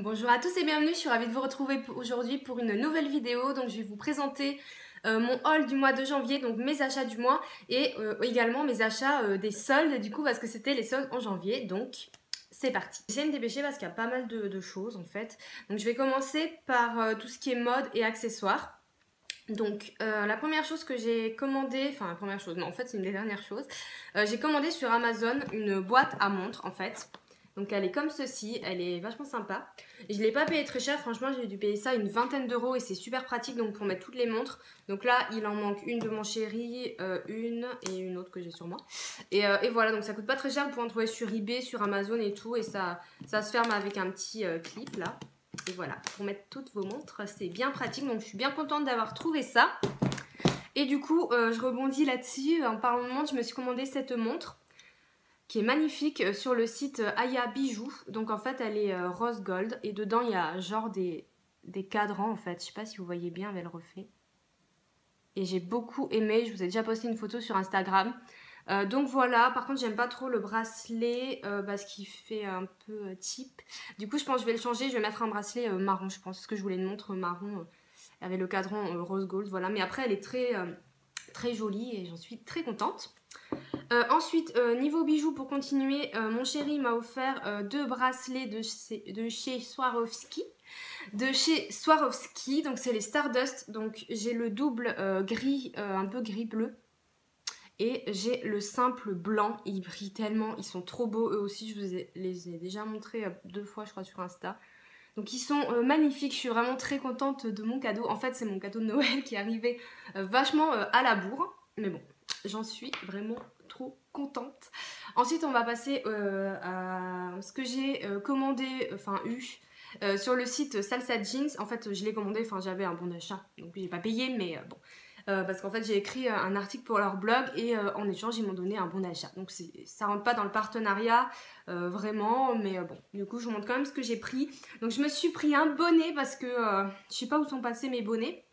Bonjour à tous et bienvenue, je suis ravie de vous retrouver aujourd'hui pour une nouvelle vidéo. Donc je vais vous présenter mon haul du mois de janvier, donc mes achats du mois et également mes achats des soldes du coup parce que c'était les soldes en janvier, donc c'est parti. J'essaie de me dépêcher parce qu'il y a pas mal de choses en fait. Donc je vais commencer par tout ce qui est mode et accessoires. Donc la première chose que j'ai commandé, enfin la première chose, non en fait c'est une des dernières choses, j'ai commandé sur Amazon une boîte à montre en fait. Donc elle est comme ceci, elle est vachement sympa. Je ne l'ai pas payé très cher, franchement j'ai dû payer ça une vingtaine d'euros et c'est super pratique donc pour mettre toutes les montres. Donc là il en manque une de mon chéri, une et une autre que j'ai sur moi. Et voilà, donc ça coûte pas très cher, vous pouvez en trouver sur eBay, sur Amazon et tout. Et ça se ferme avec un petit clip là. Et voilà, pour mettre toutes vos montres, c'est bien pratique. Donc je suis bien contente d'avoir trouvé ça. Et du coup, je rebondis là-dessus. En parlant de montre, je me suis commandé cette montre qui est magnifique sur le site Aya Bijoux. Donc en fait, elle est rose gold. Et dedans, il y a genre des cadrans en fait. Je sais pas si vous voyez bien avec le reflet. Et j'ai beaucoup aimé. Je vous ai déjà posté une photo sur Instagram. Donc voilà, par contre j'aime pas trop le bracelet parce qu'il fait un peu cheap. Du coup je pense que je vais le changer, je vais mettre un bracelet marron je pense, parce que je voulais une montre marron avec le cadran rose gold, voilà. Mais après elle est très jolie et j'en suis très contente. Ensuite niveau bijoux pour continuer, mon chéri m'a offert deux bracelets de chez Swarovski. Donc c'est les Stardust, donc j'ai le double gris, un peu gris bleu. Et j'ai le simple blanc, ils brillent tellement, ils sont trop beaux. Eux aussi, je vous les ai déjà montrés deux fois, je crois, sur Insta. Donc ils sont magnifiques, je suis vraiment très contente de mon cadeau. En fait, c'est mon cadeau de Noël qui est arrivé vachement à la bourre. Mais bon, j'en suis vraiment trop contente. Ensuite, on va passer à ce que j'ai commandé, enfin eu, sur le site Salsa Jeans. En fait, je l'ai commandé, enfin j'avais un bon d'achat, donc j'ai pas payé, mais bon. Parce qu'en fait j'ai écrit un article pour leur blog et en échange ils m'ont donné un bon d'achat. Donc ça rentre pas dans le partenariat vraiment, mais bon, du coup je vous montre quand même ce que j'ai pris. Donc je me suis pris un bonnet parce que je sais pas où sont passés mes bonnets.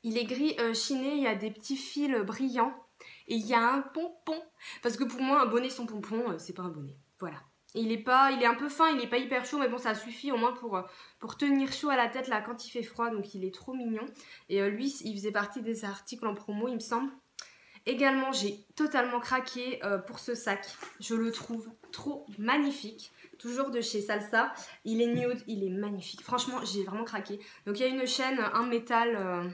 Il est gris chiné, il y a des petits fils brillants et il y a un pompon. Parce que pour moi un bonnet sans pompon c'est pas un bonnet, voilà. Il est un peu fin, il est pas hyper chaud, mais bon ça suffit au moins pour tenir chaud à la tête là quand il fait froid, donc il est trop mignon. Et lui il faisait partie des articles en promo il me semble. Également j'ai totalement craqué pour ce sac, je le trouve trop magnifique. Toujours de chez Salsa, il est nude, il est magnifique, franchement j'ai vraiment craqué. Donc il y a une chaîne, un métal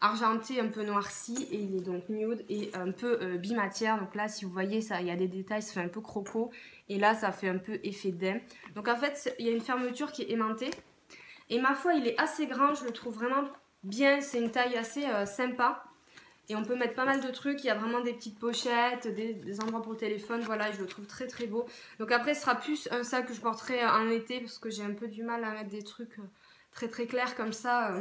argenté un peu noirci et il est donc nude et un peu bimatière. Donc là si vous voyez ça, il y a des détails, ça fait un peu croco et là ça fait un peu effet dème. Donc en fait il y a une fermeture qui est aimantée et ma foi il est assez grand, je le trouve vraiment bien, c'est une taille assez sympa et on peut mettre pas mal de trucs. Il y a vraiment des petites pochettes, des endroits pour le téléphone, voilà, je le trouve très très beau. Donc après ce sera plus un sac que je porterai en été parce que j'ai un peu du mal à mettre des trucs très très clairs comme ça,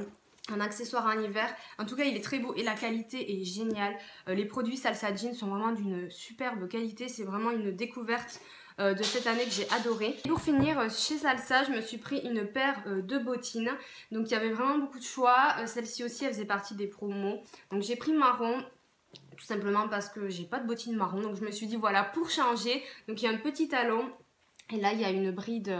un accessoire en hiver. En tout cas il est très beau et la qualité est géniale. Les produits Salsa Jeans sont vraiment d'une superbe qualité, c'est vraiment une découverte de cette année que j'ai adoré. Pour finir, chez Salsa, je me suis pris une paire de bottines. Donc il y avait vraiment beaucoup de choix. Celle-ci aussi, elle faisait partie des promos. Donc j'ai pris marron, tout simplement parce que j'ai pas de bottines marron. Donc je me suis dit voilà, pour changer. Donc il y a un petit talon. Et là, il y a une bride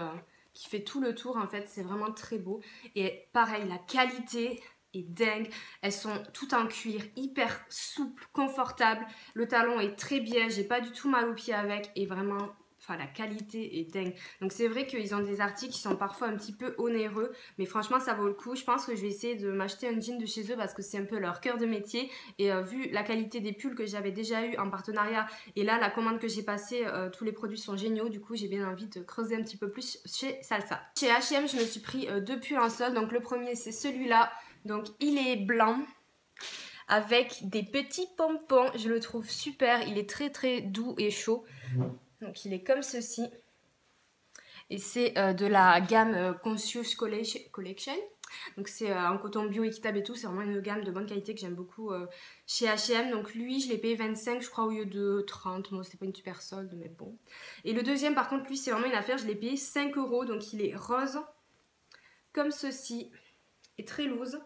qui fait tout le tour. En fait, c'est vraiment très beau. Et pareil, la qualité est dingue. Elles sont toutes en cuir, hyper souple, confortable. Le talon est très bien. J'ai pas du tout mal aux pieds avec. Et vraiment, enfin, la qualité est dingue. Donc c'est vrai qu'ils ont des articles qui sont parfois un petit peu onéreux. Mais franchement, ça vaut le coup. Je pense que je vais essayer de m'acheter un jean de chez eux parce que c'est un peu leur cœur de métier. Et vu la qualité des pulls que j'avais déjà eu en partenariat et là, la commande que j'ai passée, tous les produits sont géniaux. Du coup, j'ai bien envie de creuser un petit peu plus chez Salsa. Chez H&M, je me suis pris deux pulls en solde. Donc le premier, c'est celui-là. Donc il est blanc avec des petits pompons. Je le trouve super. Il est très très doux et chaud. Donc il est comme ceci. Et c'est de la gamme Conscious Collection. Donc c'est en coton bio équitable et tout, c'est vraiment une gamme de bonne qualité que j'aime beaucoup chez H&M. Donc lui je l'ai payé 25 je crois au lieu de 30, bon c'était pas une super solde mais bon. Et le deuxième par contre lui c'est vraiment une affaire, je l'ai payé 5 euros, donc il est rose comme ceci et très loose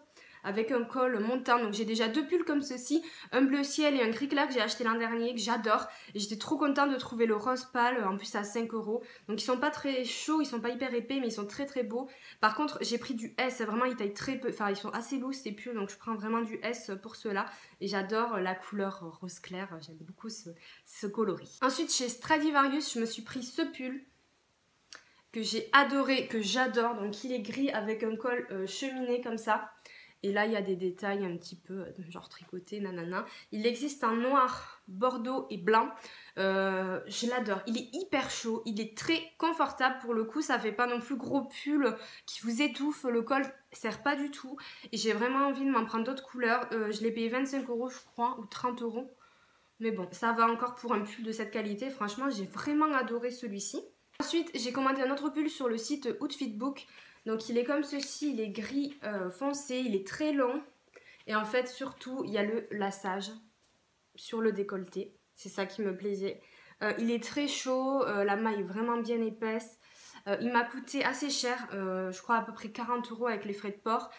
avec un col montant. Donc j'ai déjà 2 pulls comme ceci, un bleu ciel et un gris clair que j'ai acheté l'an dernier, que j'adore. Et j'étais trop contente de trouver le rose pâle, en plus à 5 €. Donc ils sont pas très chauds, ils sont pas hyper épais, mais ils sont très très beaux. Par contre j'ai pris du S, vraiment ils taillent très peu, enfin ils sont assez lourds ces pulls, donc je prends vraiment du S pour ceux-là. Et j'adore la couleur rose clair, j'aime beaucoup ce coloris. Ensuite chez Stradivarius, je me suis pris ce pull que j'ai adoré, que j'adore. Donc il est gris avec un col cheminé comme ça. Et là il y a des détails un petit peu genre tricoté, nanana. Il existe en noir, bordeaux et blanc. Je l'adore. Il est hyper chaud, il est très confortable pour le coup. Ça fait pas non plus gros pull qui vous étouffe. Le col sert pas du tout. Et j'ai vraiment envie de m'en prendre d'autres couleurs. Je l'ai payé 25 € je crois, ou 30 €. Mais bon, ça va encore pour un pull de cette qualité. Franchement, j'ai vraiment adoré celui-ci. Ensuite, j'ai commandé un autre pull sur le site Outfitbook. Donc il est comme ceci, il est gris foncé, il est très long. Et en fait, surtout, il y a le lassage sur le décolleté. C'est ça qui me plaisait. Il est très chaud, la maille est vraiment bien épaisse. Il m'a coûté assez cher, je crois à peu près 40 € avec les frais de port.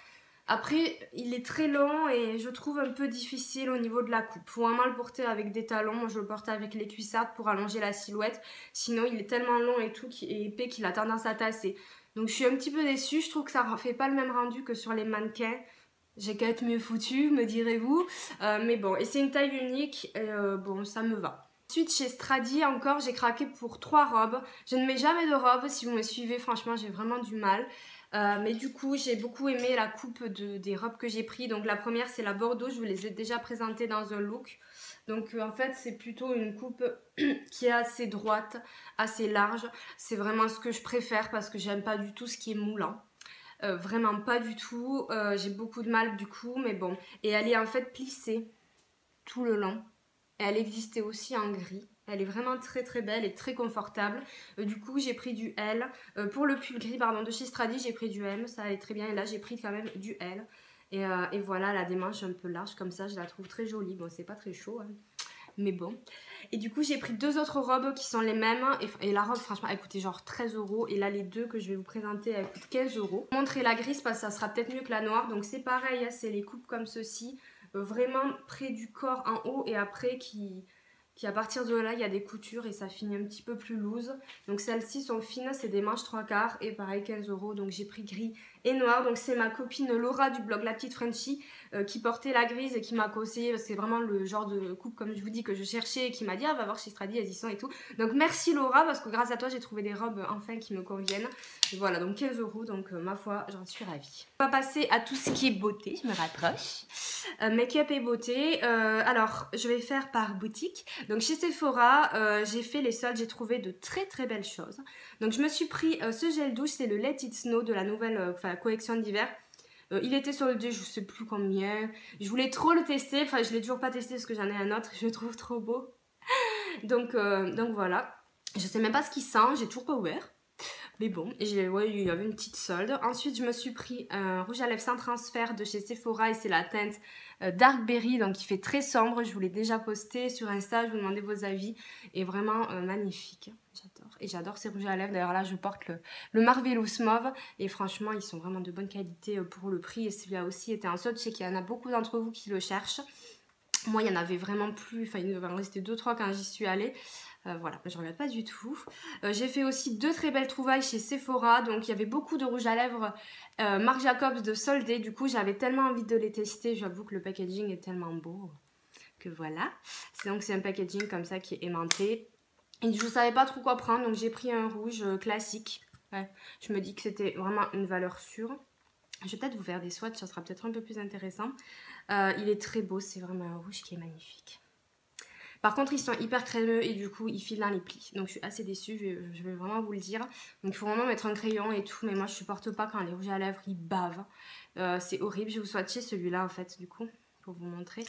Après, il est très long et je trouve un peu difficile au niveau de la coupe. Faut vraiment le porter avec des talons. Moi, je le porte avec les cuissardes pour allonger la silhouette. Sinon, il est tellement long et tout et épais qu'il a tendance à tasser. Donc, je suis un petit peu déçue. Je trouve que ça ne fait pas le même rendu que sur les mannequins. J'ai qu'à être mieux foutue, me direz-vous. Mais bon, et c'est une taille unique. Et bon, ça me va. Ensuite, chez Stradi, encore, j'ai craqué pour 3 robes. Je ne mets jamais de robes. Si vous me suivez, franchement, j'ai vraiment du mal. Mais du coup j'ai beaucoup aimé la coupe des robes que j'ai pris. Donc la première c'est la Bordeaux, je vous les ai déjà présentées dans un look. Donc en fait c'est plutôt une coupe qui est assez droite, assez large. C'est vraiment ce que je préfère parce que j'aime pas du tout ce qui est moulant. Vraiment pas du tout. J'ai beaucoup de mal du coup, mais bon. Et elle est en fait plissée tout le long. Et elle existait aussi en gris. Elle est vraiment très très belle et très confortable. Du coup j'ai pris du L. Pour le pull gris pardon, de chez Stradi j'ai pris du M. Ça allait très bien. Et là j'ai pris quand même du L. Et voilà, la démanche un peu large comme ça. Je la trouve très jolie. Bon c'est pas très chaud hein, mais bon. Et du coup j'ai pris 2 autres robes qui sont les mêmes. Et la robe franchement elle coûtait genre 13 €. Et là les deux que je vais vous présenter elles coûtent 15 €. Je vais vous montrer la grise parce que ça sera peut-être mieux que la noire. Donc c'est pareil, c'est les coupes comme ceci. Vraiment près du corps en haut et après qui à partir de là il y a des coutures et ça finit un petit peu plus loose. Donc celles-ci sont fines, c'est des manches 3/4 et pareil 15 €. Donc j'ai pris gris et noir. Donc c'est ma copine Laura du blog La Petite Frenchie qui portait la grise et qui m'a conseillé parce que c'est vraiment le genre de coupe comme je vous dis que je cherchais et qui m'a dit ah va voir chez Stradi elles y sont et tout. Donc merci Laura parce que grâce à toi j'ai trouvé des robes enfin qui me conviennent. Et voilà donc 15 € donc ma foi j'en suis ravie. On va passer à tout ce qui est beauté, je me rapproche. Make-up et beauté. Alors je vais faire par boutique. Donc chez Sephora j'ai fait les soldes, j'ai trouvé de très très belles choses. Donc je me suis pris ce gel douche, c'est le Let It Snow de la nouvelle collection d'hiver. Il était soldé, je sais plus combien. Je voulais trop le tester, enfin je l'ai toujours pas testé parce que j'en ai un autre, je le trouve trop beau. donc voilà. Je sais même pas ce qu'il sent, j'ai toujours pas ouvert. Mais bon, ouais, il y avait une petite solde. Ensuite, je me suis pris un rouge à lèvres sans transfert de chez Sephora et c'est la teinte Dark Berry, donc il fait très sombre. Je vous l'ai déjà posté sur Insta, je vous demandais vos avis. Et vraiment magnifique, j'adore. Et j'adore ces rouges à lèvres. D'ailleurs là, je porte le Marvelous Mauve et franchement, ils sont vraiment de bonne qualité pour le prix. Et celui-là aussi était en solde. Je sais qu'il y en a beaucoup d'entre vous qui le cherchent. Moi, il y en avait vraiment plus. Enfin, il devait en rester 2-3 quand j'y suis allée. Voilà, je ne regrette pas du tout. J'ai fait aussi 2 très belles trouvailles chez Sephora. Donc il y avait beaucoup de rouge à lèvres Marc Jacobs de soldés. Du coup j'avais tellement envie de les tester. J'avoue que le packaging est tellement beau que voilà. Donc c'est un packaging comme ça qui est aimanté. Et je ne savais pas trop quoi prendre. Donc j'ai pris un rouge classique. Ouais, je me dis que c'était vraiment une valeur sûre. Je vais peut-être vous faire des swatchs, ça sera peut-être un peu plus intéressant. Il est très beau, c'est vraiment un rouge qui est magnifique. Par contre, ils sont hyper crémeux et du coup, ils filent dans les plis. Donc, je suis assez déçue, je vais vraiment vous le dire. Donc, il faut vraiment mettre un crayon et tout. Mais moi, je supporte pas quand les rouges à lèvres, ils bavent. C'est horrible. Je vais vous swatcher celui-là, en fait, du coup, pour vous montrer.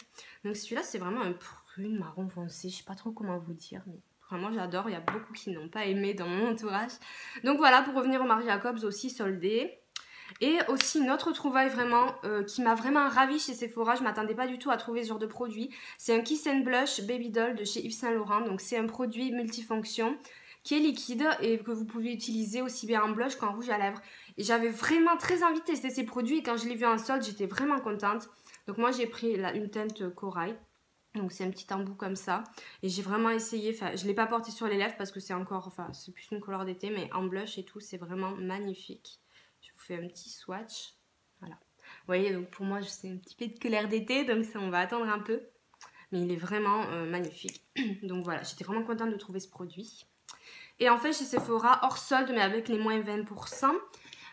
Donc, celui-là, c'est vraiment un prune marron foncé. Je sais pas trop comment vous dire, mais vraiment, j'adore. Il y a beaucoup qui n'ont pas aimé dans mon entourage. Donc, voilà, pour revenir au Marc Jacobs, aussi soldé. Et aussi une autre trouvaille vraiment qui m'a vraiment ravie chez Sephora. Je ne m'attendais pas du tout à trouver ce genre de produit. C'est un Kiss and Blush Baby Doll de chez Yves Saint Laurent. Donc c'est un produit multifonction qui est liquide et que vous pouvez utiliser aussi bien en blush qu'en rouge à lèvres. Et j'avais vraiment très envie de tester ces produits et quand je l'ai vu en solde, j'étais vraiment contente. Donc moi j'ai pris une teinte corail. Donc c'est un petit embout comme ça. Et j'ai vraiment essayé, enfin je ne l'ai pas porté sur les lèvres parce que c'est encore, enfin c'est plus une couleur d'été, mais en blush et tout, c'est vraiment magnifique. Je vous fais un petit swatch. Voilà. Vous voyez, donc pour moi c'est un petit peu de couleur d'été, donc ça on va attendre un peu. Mais il est vraiment magnifique. Donc voilà, j'étais vraiment contente de trouver ce produit. Et en fait chez Sephora, hors solde, mais avec les moins 20%,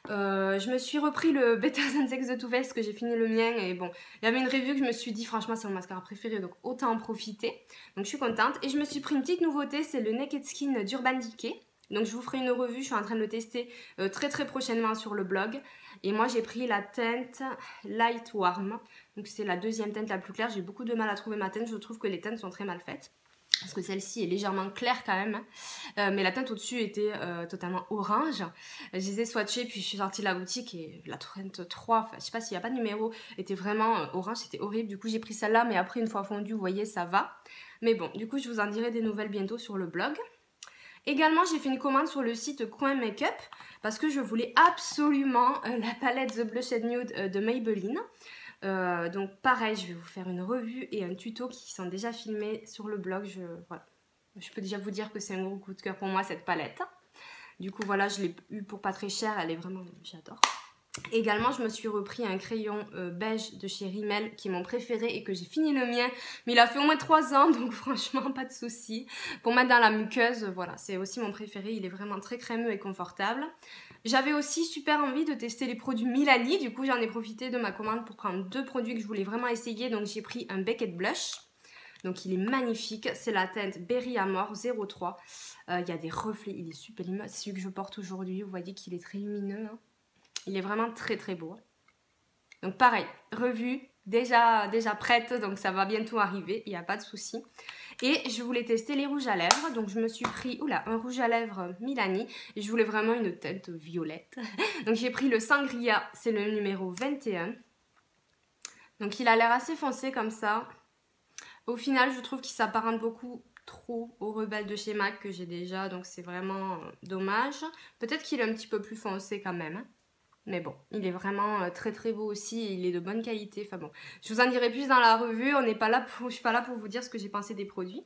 je me suis repris le Better Than Sex de Too Faced parce que j'ai fini le mien et bon, il y avait une review que je me suis dit franchement c'est mon mascara préféré donc autant en profiter. Donc je suis contente et je me suis pris une petite nouveauté, c'est le Naked Skin d'Urban Decay. Donc je vous ferai une revue, je suis en train de le tester très prochainement sur le blog. Et moi j'ai pris la teinte Light Warm, donc c'est la deuxième teinte la plus claire. J'ai beaucoup de mal à trouver ma teinte, je trouve que les teintes sont très mal faites. Parce que celle-ci est légèrement claire quand même. Mais la teinte au-dessus était totalement orange. Je les ai swatchées, puis je suis sortie de la boutique et la teinte 3, enfin je sais pas s'il n'y a pas de numéro, était vraiment orange, c'était horrible. Du coup j'ai pris celle-là, mais après une fois fondue, vous voyez, ça va. Mais bon, du coup je vous en dirai des nouvelles bientôt sur le blog. Également, j'ai fait une commande sur le site Coin Makeup parce que je voulais absolument la palette The Blushed Nude de Maybelline. Donc pareil, je vais vous faire une revue et un tuto qui sont déjà filmés sur le blog. Voilà. Je peux déjà vous dire que c'est un gros coup de cœur pour moi cette palette. Du coup voilà, je l'ai eu pour pas très cher, elle est vraiment, j'adore. Également, je me suis repris un crayon beige de chez Rimmel qui est mon préféré et que j'ai fini le mien. Mais il a fait au moins 3 ans, donc franchement, pas de souci. Pour mettre dans la muqueuse, voilà, c'est aussi mon préféré. Il est vraiment très crémeux et confortable. J'avais aussi super envie de tester les produits Milani. Du coup, j'en ai profité de ma commande pour prendre 2 produits que je voulais vraiment essayer. Donc, j'ai pris un Beckett Blush. Donc, il est magnifique. C'est la teinte Berry Amore 03. Il y a des reflets. Il est super lumineux. C'est celui que je porte aujourd'hui. Vous voyez qu'il est très lumineux, hein. Il est vraiment très beau. Donc pareil, revue, déjà prête, donc ça va bientôt arriver, il n'y a pas de souci. Et je voulais tester les rouges à lèvres, donc je me suis pris un rouge à lèvres Milani. Et je voulais vraiment une teinte violette. Donc j'ai pris le Sangria, c'est le numéro 21. Donc il a l'air assez foncé comme ça. Au final, je trouve qu'il s'apparente beaucoup trop au Rebelle de chez MAC que j'ai déjà, donc c'est vraiment dommage. Peut-être qu'il est un petit peu plus foncé quand même, hein. Mais bon, il est vraiment très beau aussi, il est de bonne qualité. Enfin bon, je vous en dirai plus dans la revue, je suis pas là pour vous dire ce que j'ai pensé des produits.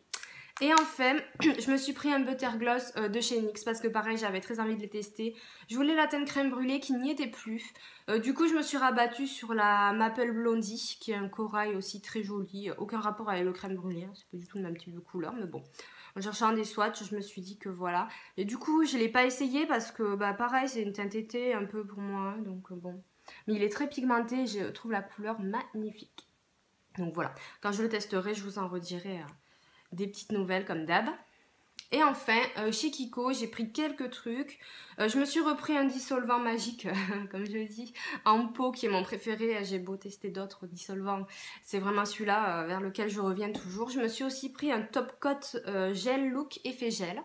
Et enfin, je me suis pris un butter gloss de chez NYX parce que pareil, j'avais très envie de les tester. Je voulais la teinte crème brûlée qui n'y était plus. Du coup, je me suis rabattue sur la Maple Blondie qui est un corail aussi très joli. Aucun rapport avec le crème brûlée, hein. C'est pas du tout le même type de couleur, mais bon. En cherchant des swatchs, je me suis dit que voilà. Et du coup, je ne l'ai pas essayé parce que, bah pareil, c'est une teinte été un peu pour moi. Donc bon. Mais il est très pigmenté, je trouve la couleur magnifique. Donc voilà. Quand je le testerai, je vous en redirai des petites nouvelles comme d'hab. Et enfin, chez Kiko, j'ai pris quelques trucs. Je me suis repris un dissolvant magique, comme je dis, en pot, qui est mon préféré. J'ai beau tester d'autres dissolvants, c'est vraiment celui-là vers lequel je reviens toujours. Je me suis aussi pris un Top Coat Gel Look Effet Gel.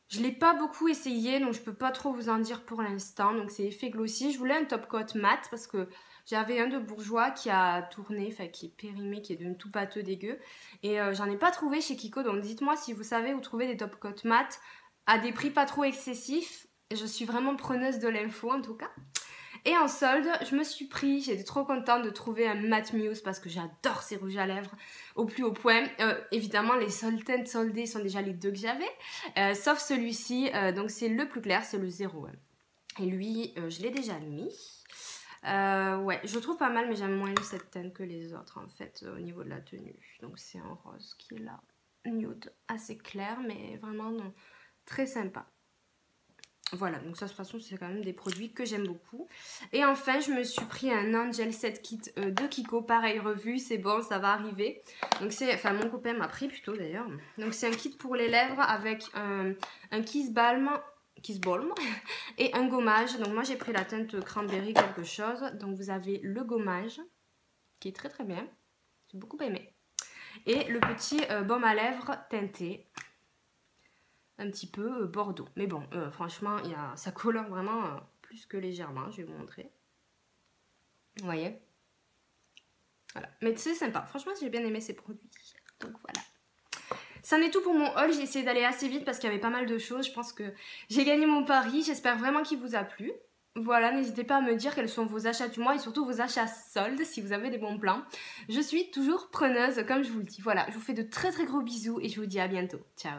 Je ne l'ai pas beaucoup essayé, donc je ne peux pas trop vous en dire pour l'instant. Donc c'est effet glossy. Je voulais un Top Coat mat parce que j'avais un de Bourjois qui a tourné, enfin qui est périmé, qui est devenu tout pâteux, dégueu. Et j'en ai pas trouvé chez Kiko, donc dites-moi si vous savez où trouver des Top Coat mat à des prix pas trop excessifs. Je suis vraiment preneuse de l'info en tout cas. Et en solde, je me suis pris, j'étais trop contente de trouver un Matte Muse parce que j'adore ces rouges à lèvres au plus haut point. Évidemment, les teintes soldées sont déjà les 2 que j'avais, sauf celui-ci, donc c'est le plus clair, c'est le 01. Et lui, je l'ai déjà mis. Ouais, je le trouve pas mal, mais j'aime moins cette teinte que les autres en fait au niveau de la tenue. Donc c'est un rose qui est là, nude, assez clair, mais vraiment non, très sympa. Voilà, donc ça de toute façon c'est quand même des produits que j'aime beaucoup. Et enfin je me suis pris un Angel Set Kit de Kiko, pareil revue, c'est bon, ça va arriver. Donc c'est, enfin mon copain m'a pris plutôt d'ailleurs. Donc c'est un kit pour les lèvres avec un Kiss Balm et un gommage. Donc moi j'ai pris la teinte cranberry quelque chose. Donc vous avez le gommage qui est très bien, j'ai beaucoup aimé. Et le petit baume à lèvres teinté. Un petit peu bordeaux. Mais bon, franchement, ça colore vraiment plus que légèrement. Je vais vous montrer. Vous voyez? Voilà. Mais c'est sympa. Franchement, j'ai bien aimé ces produits. Donc voilà. Ça en est tout pour mon haul, j'ai essayé d'aller assez vite parce qu'il y avait pas mal de choses. Je pense que j'ai gagné mon pari, j'espère vraiment qu'il vous a plu. Voilà, n'hésitez pas à me dire quels sont vos achats du mois et surtout vos achats soldes si vous avez des bons plans. Je suis toujours preneuse comme je vous le dis. Voilà, je vous fais de très très gros bisous et je vous dis à bientôt. Ciao.